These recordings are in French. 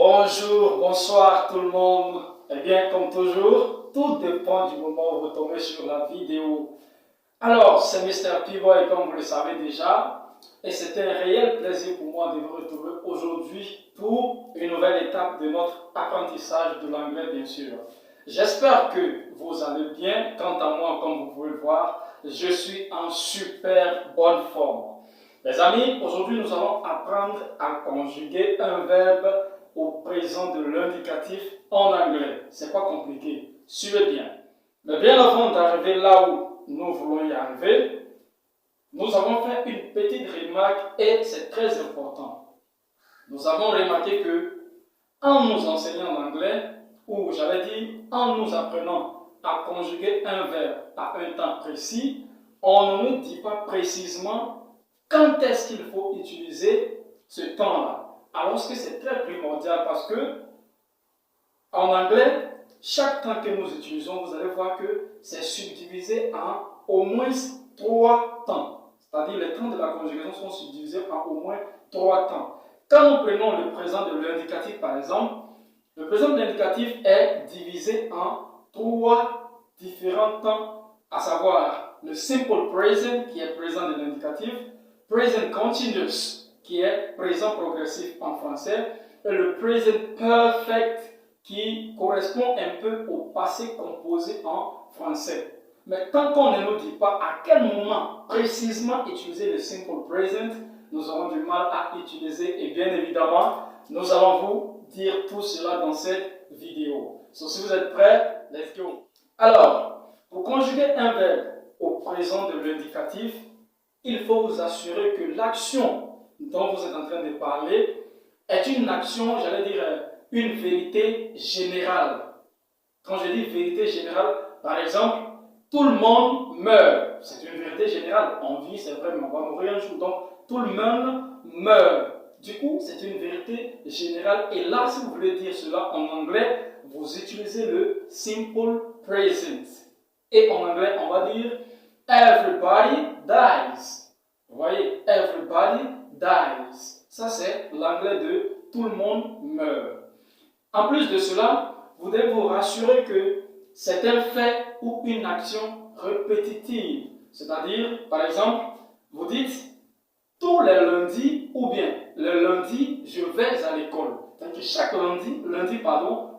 Bonjour, bonsoir tout le monde. Eh bien, comme toujours, tout dépend du moment où vous tombez sur la vidéo. Alors, c'est Mr. P-Boy, comme vous le savez déjà, et c'est un réel plaisir pour moi de vous retrouver aujourd'hui pour une nouvelle étape de notre apprentissage de l'anglais, bien sûr. J'espère que vous allez bien. Quant à moi, comme vous pouvez le voir, je suis en super bonne forme. Les amis, aujourd'hui, nous allons apprendre à conjuguer un verbe au présent de l'indicatif en anglais. C'est pas compliqué. Suivez bien. Mais bien avant d'arriver là où nous voulons y arriver, nous avons fait une petite remarque et c'est très important. Nous avons remarqué que en nous enseignant l'anglais, ou j'allais dire en nous apprenant à conjuguer un verbe à un temps précis, on ne nous dit pas précisément quand est-ce qu'il faut utiliser ce temps-là. Alors que c'est très primordial parce que en anglais, chaque temps que nous utilisons, vous allez voir que c'est subdivisé en au moins 3 temps. C'est-à-dire les temps de la conjugaison sont subdivisés en au moins 3 temps. Quand nous prenons le présent de l'indicatif par exemple, le présent de l'indicatif est divisé en 3 différents temps, à savoir le simple present qui est présent de l'indicatif, present continuous qui est présent progressif en français, et le present perfect qui correspond un peu au passé composé en français. Mais tant qu'on ne nous dit pas à quel moment précisément utiliser le simple present, nous aurons du mal à utiliser et bien évidemment, nous allons vous dire tout cela dans cette vidéo. So, si vous êtes prêts, let's go. Alors, pour conjuguer un verbe au présent de l'indicatif, il faut vous assurer que l'action dont vous êtes en train de parler est une action, j'allais dire, une vérité générale. Quand je dis vérité générale, par exemple, tout le monde meurt. C'est une vérité générale. On vit, c'est vrai, mais on va mourir un jour. Donc, tout le monde meurt. Du coup, c'est une vérité générale. Et là, si vous voulez dire cela en anglais, vous utilisez le simple present. Et en anglais, on va dire everybody dies. Vous voyez, everybody dies. Ça, c'est l'anglais de tout le monde meurt. En plus de cela, vous devez vous rassurer que c'est un fait ou une action répétitive. C'est-à-dire, par exemple, vous dites tous les lundis ou bien le lundi, je vais à l'école. C'est-à-dire que chaque lundi,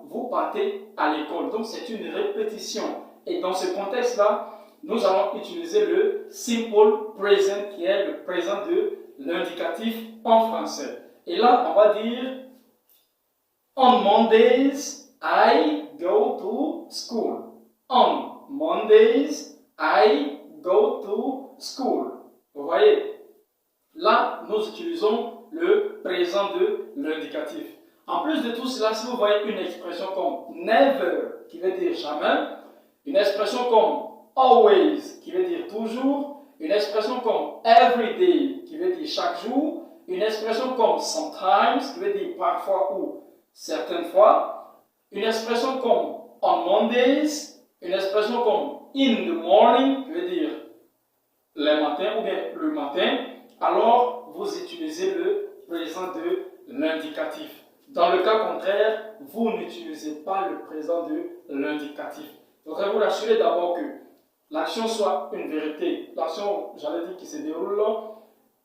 vous partez à l'école. Donc, c'est une répétition. Et dans ce contexte-là, nous allons utiliser le simple present qui est le présent de l'indicatif en français. Et là, on va dire on Mondays, I go to school. On Mondays, I go to school. Vous voyez? Là, nous utilisons le présent de l'indicatif. En plus de tout cela, si vous voyez une expression comme never, qui veut dire jamais, une expression comme always, qui veut dire toujours, une expression comme every day, qui veut dire chaque jour, une expression comme sometimes, qui veut dire parfois ou certaines fois, une expression comme on Mondays, une expression comme in the morning, qui veut dire le matin ou bien le matin, alors vous utilisez le présent de l'indicatif. Dans le cas contraire, vous n'utilisez pas le présent de l'indicatif. Donc, vous rassurer d'abord que l'action soit une vérité. L'action, j'allais dire, qui se déroule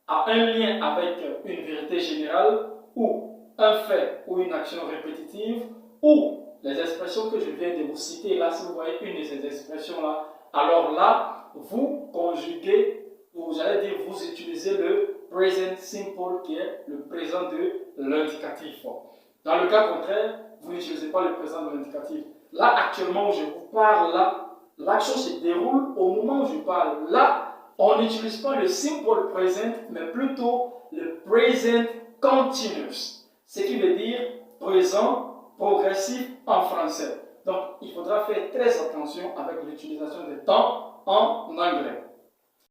a un lien avec une vérité générale ou un fait ou une action répétitive ou les expressions que je viens de vous citer. Là, si vous voyez une de ces expressions-là, alors là, vous conjuguez, ou j'allais dire, vous utilisez le present simple qui est le présent de l'indicatif. Dans le cas contraire, vous n'utilisez pas le présent de l'indicatif. Là, actuellement, où je vous parle, là, l'action se déroule au moment où je parle. Là, on n'utilise pas le simple present, mais plutôt le present continuous. Ce qui veut dire présent progressif en français. Donc, il faudra faire très attention avec l'utilisation des temps en anglais.